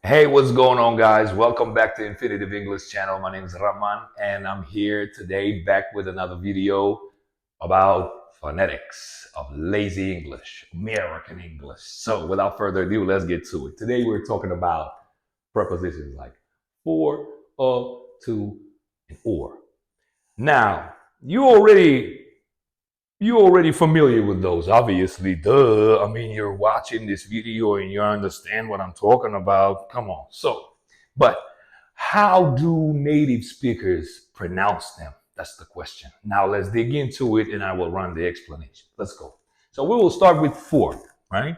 Hey, what's going on, guys? Welcome back to Infinitive English channel. My name is Rahman, and I'm here today back with another video about phonetics of lazy English, American English. So, without further ado, let's get to it. Today, we're talking about prepositions like for, of, to, and or. Now, you're already familiar with those, obviously. Duh. I mean, you're watching this video and you understand what I'm talking about. Come on. But how do native speakers pronounce them? That's the question. Now let's dig into it and I will run the explanation. Let's go. So we will start with for, right?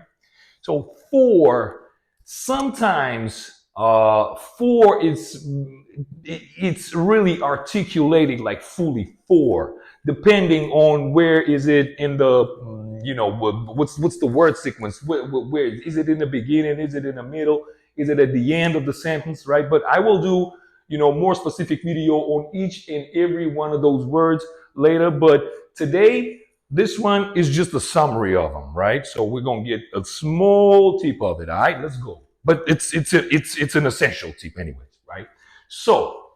So for, sometimes for it's really articulated like fully for, depending on where is it in the what's the word sequence, where is it, in the beginning, is it in the middle, is it at the end of the sentence, right? But I will do more specific video on each and every one of those words later, but today this one is just a summary of them, right? So we're gonna get a small tip of it. All right, let's go. But it's an essential tip anyways, right? So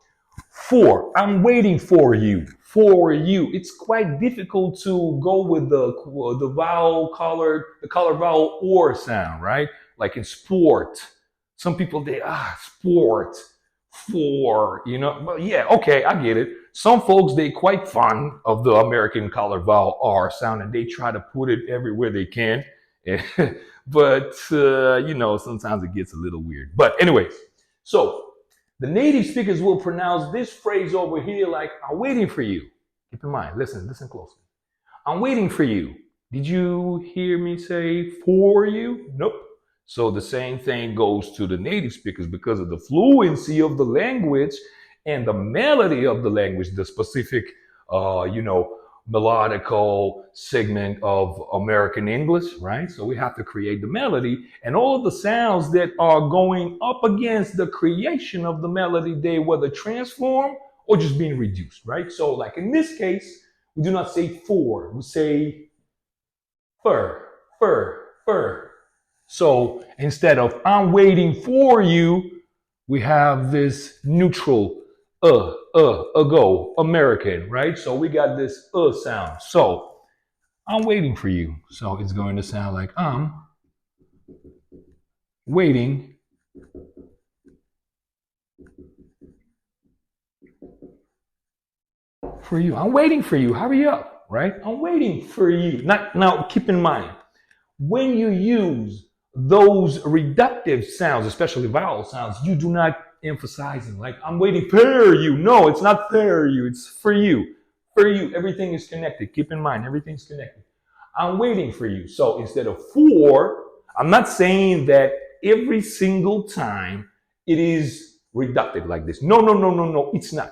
for, I'm waiting for you. For you, it's quite difficult to go with the vowel color, the color vowel or sound, right? Like in sport, some people sport, for, but yeah, okay, I get it. Some folks, they quite fond of the American color vowel R sound and they try to put it everywhere they can. But sometimes it gets a little weird. But anyways, so the native speakers will pronounce this phrase over here like, I'm waiting for you. Keep in mind, listen closely. I'm waiting for you. Did you hear me say for you? Nope. So the same thing goes to the native speakers because of the fluency of the language and the melody of the language, the specific, melodical segment of American English, right? So we have to create the melody, and all of the sounds that are going up against the creation of the melody, they whether transform or just being reduced, right? So like in this case, we do not say for, we say fur, fur, fur. So instead of I'm waiting for you, we have this neutral ago, American, right? So we got this sound. So I'm waiting for you. So it's going to sound like I'm waiting for you. I'm waiting for you. Hurry up, right? I'm waiting for you. Now keep in mind, when you use those reductive sounds, especially vowel sounds, you do not emphasize them. Like, I'm waiting for you. No, it's not for you. It's for you. For you. Everything is connected. Keep in mind, everything's connected. I'm waiting for you. So instead of for, I'm not saying that every single time it is reductive like this. No. It's not.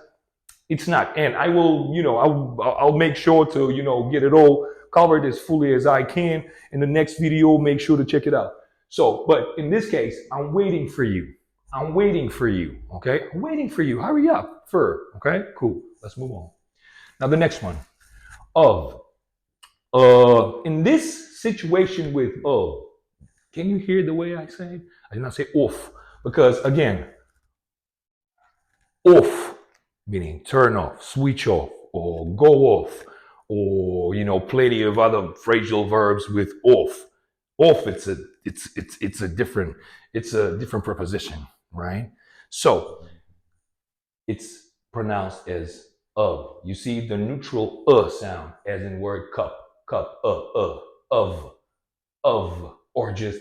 It's not. And I will, I'll make sure to, get it all covered as fully as I can in the next video. Make sure to check it out. So, but in this case, I'm waiting for you. I'm waiting for you. Okay. I'm waiting for you. Hurry up. For. Okay. Cool. Let's move on. Now the next one. Of. In this situation with of, can you hear the way I say it? I did not say off because again, off meaning turn off, switch off, or go off, or plenty of other phrasal verbs with off. Off, it's a different preposition, right? So it's pronounced as of. You see the neutral sound as in word cup, of, or just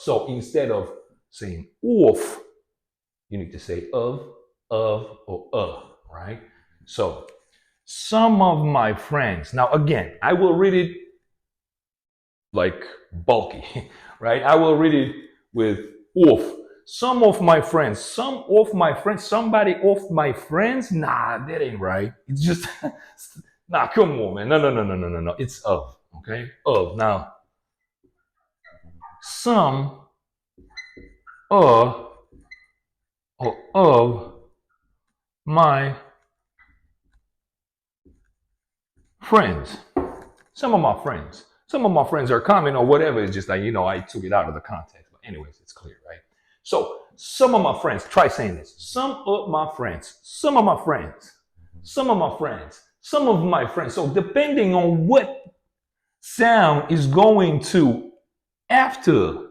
So instead of saying off, you need to say of, or right? So some of my friends, now again, I will read it like bulky, right? I will read it with off. Some of my friends, somebody off my friends. Nah, that ain't right. It's just, nah, come on, man. No. It's of, okay? Of. Now, some or of my friends. Some of my friends. Some of my friends are common or whatever. It's just like, I took it out of the context. But anyways, it's clear, right? So some of my friends, try saying this. Some of my friends, some of my friends, some of my friends, some of my friends. So depending on what sound is going to after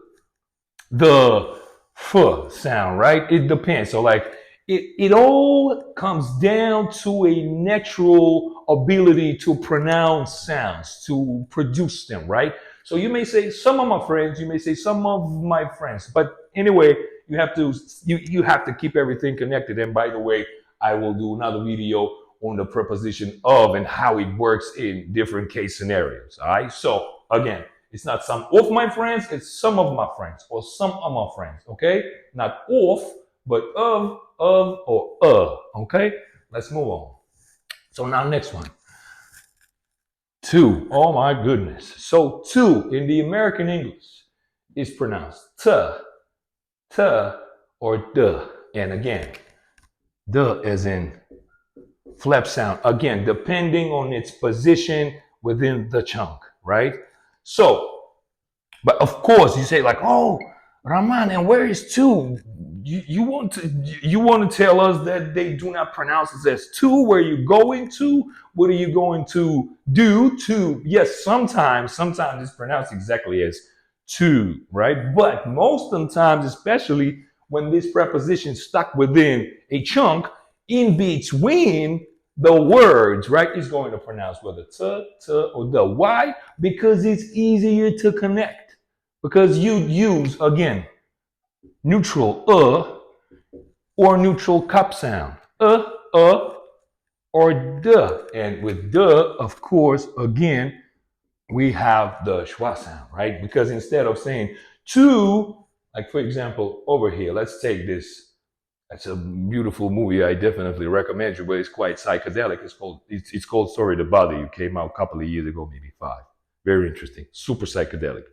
the f sound, right? It depends. So like it all comes down to a natural ability to pronounce sounds, to produce them, right? So you may say some of my friends, you may say some of my friends, but anyway, you have to keep everything connected. And by the way, I will do another video on the preposition of and how it works in different case scenarios. All right. So again, it's not some of my friends, it's some of my friends or some of my friends. Okay. Not of, but of, or okay. Let's move on. So now next one. To. Oh my goodness. So to in the American English is pronounced t, or duh. And again, duh as in flap sound. Again, depending on its position within the chunk, right? So, but of course you say like, oh, Rahman, and where is to? You want to tell us that they do not pronounce it as to? Where you going to? What are you going to do to? Yes, sometimes it's pronounced exactly as to, right? But most of the times, especially when this preposition is stuck within a chunk in between the words, right, is going to pronounce whether t, or the. Why? Because it's easier to connect. Because you use, again, neutral or neutral cup sound. Or duh. And with duh, of course, again, we have the schwa sound, right? Because instead of saying to, like for example, over here, let's take this. It's a beautiful movie. I definitely recommend you, but it's quite psychedelic. It's called Sorry to Bother You. Came out a couple of years ago, maybe 5. Very interesting. Super psychedelic.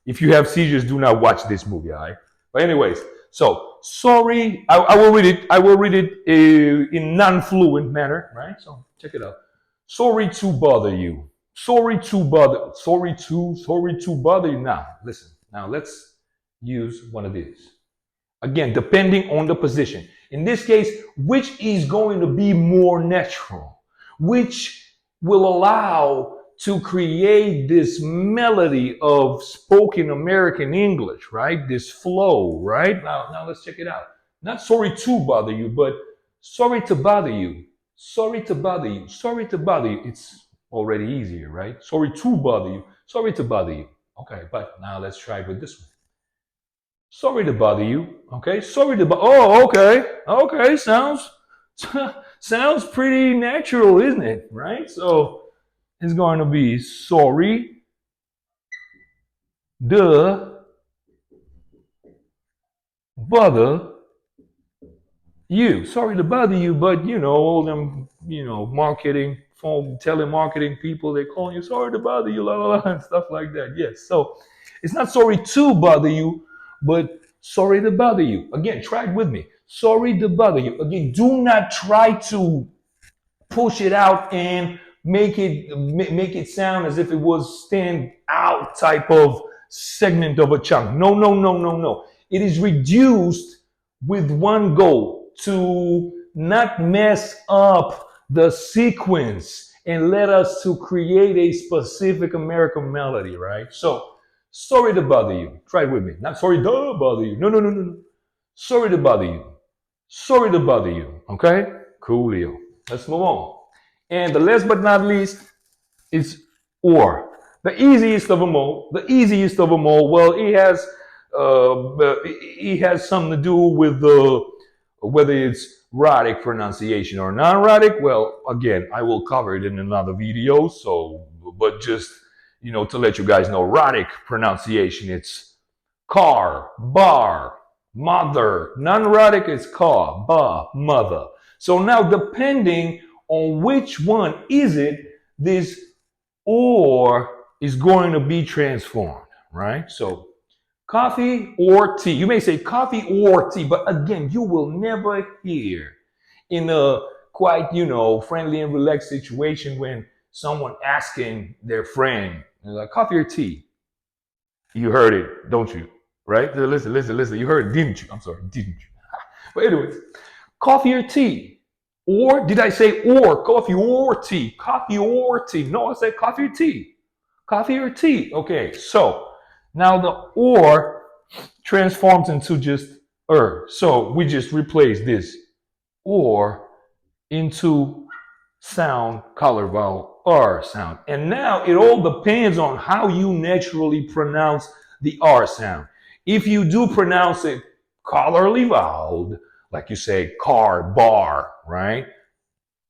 If you have seizures, do not watch this movie, all right? But anyways, so sorry, I will read it. I will read it in non-fluent manner, right? So check it out. Sorry to bother you. Sorry to bother you. Now, listen. Now let's use one of these. Again, depending on the position. In this case, which is going to be more natural? Which will allow to create this melody of spoken American English, right? This flow, right? Now let's check it out. Not sorry to bother you, but sorry to bother you. Sorry to bother you. Sorry to bother you. It's already easier, right? Sorry to bother you. Sorry to bother you. Okay, but now let's try with this one. Sorry to bother you. Okay, sorry to bother. Oh, okay. Sounds pretty natural, isn't it? Right? So it's going to be sorry to bother you. Sorry to bother you, but all them marketing, phone telemarketing people, they call you sorry to bother you, la la la, and stuff like that. Yes. So it's not sorry to bother you, but sorry to bother you. Again, try it with me. Sorry to bother you. Again, do not try to push it out and make it sound as if it was stand out type of segment of a chunk. No. It is reduced with one goal to not mess up the sequence and let us to create a specific American melody, right? So sorry to bother you. Try it with me. Not sorry to bother you. No. Sorry to bother you. Sorry to bother you. Okay? Coolio. Let's move on. And the last but not least is or. The easiest of them all. Well, it has something to do with whether it's rhotic pronunciation or non-rhotic. Well, again, I will cover it in another video. So, but just to let you guys know, rhotic pronunciation, it's car, bar, mother. Non-rhotic is car, bar, mother. So now, depending on which one is it, this or is going to be transformed, right? So coffee or tea. You may say coffee or tea, but again, you will never hear in a quite, friendly and relaxed situation when someone asking their friend, like, coffee or tea? You heard it, don't you? right? Listen. You heard, didn't you? I'm sorry, didn't you? But anyways, coffee or tea? Or did I say or? Coffee or tea? Coffee or tea? No, I said coffee or tea. Coffee or tea? Okay, so now the or transforms into just So we just replace this or into sound, color vowel, sound. And now it all depends on how you naturally pronounce the R sound. If you do pronounce it colorly voweled, like you say car, bar, right?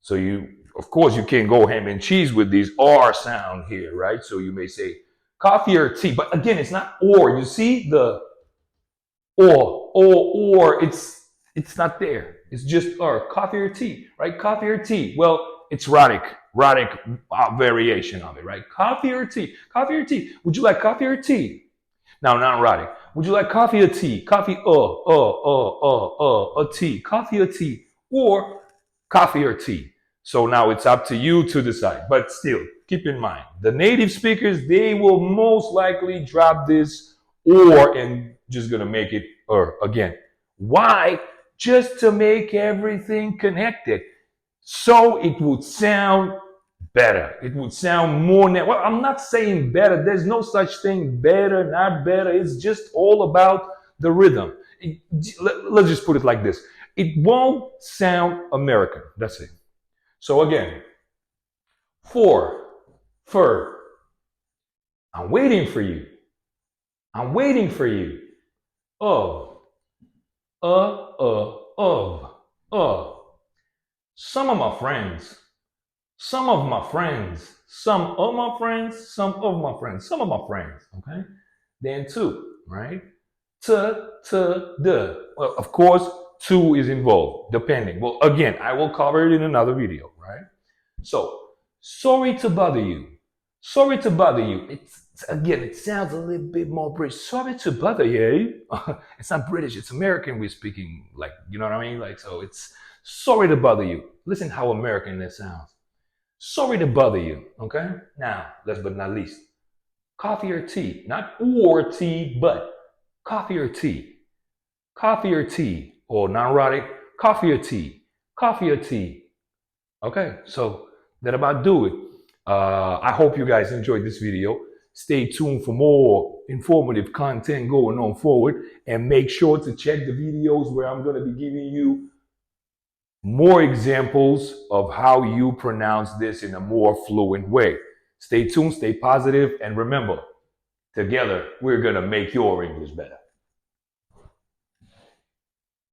So you, of course, you can't go ham and cheese with these R sound here, right? So you may say coffee or tea, but again, it's not or. You see the or, it's not there. It's just coffee or tea, right? Coffee or tea. Well, it's rhotic variation of it, right? Coffee or tea? Coffee or tea? Would you like coffee or tea? Now, not rhotic. Would you like coffee or tea? Coffee, tea. Coffee or tea? Or coffee or tea? So now it's up to you to decide. But still, keep in mind, the native speakers, they will most likely drop this or and just gonna make it again. Why? Just to make everything connected. So it would sound better. It would sound more. Well, I'm not saying better. There's no such thing better, not better. It's just all about the rhythm. Let's just put it like this. It won't sound American. That's it. So again, for, I'm waiting for you. I'm waiting for you. Of, of. Some of my friends, some of my friends, some of my friends, some of my friends, some of my friends, okay? Then to, right? To, the. Well, of course, to is involved, depending. Well, again, I will cover it in another video, right? So, sorry to bother you. Sorry to bother you. Again, it sounds a little bit more British. Sorry to bother you. It's not British, it's American we're speaking, like, you know what I mean? Like, so it's sorry to bother you. Listen how American that sounds. Sorry to bother you, okay? Now, last but not least, coffee or tea. Not or tea, but coffee or tea. Coffee or tea. Or non-erotic, coffee or tea. Coffee or tea. Okay, so that about do it. I hope you guys enjoyed this video. Stay tuned for more informative content going on forward, and make sure to check the videos where I'm going to be giving you more examples of how you pronounce this in a more fluent way. Stay tuned, stay positive, and remember, together we're going to make your English better.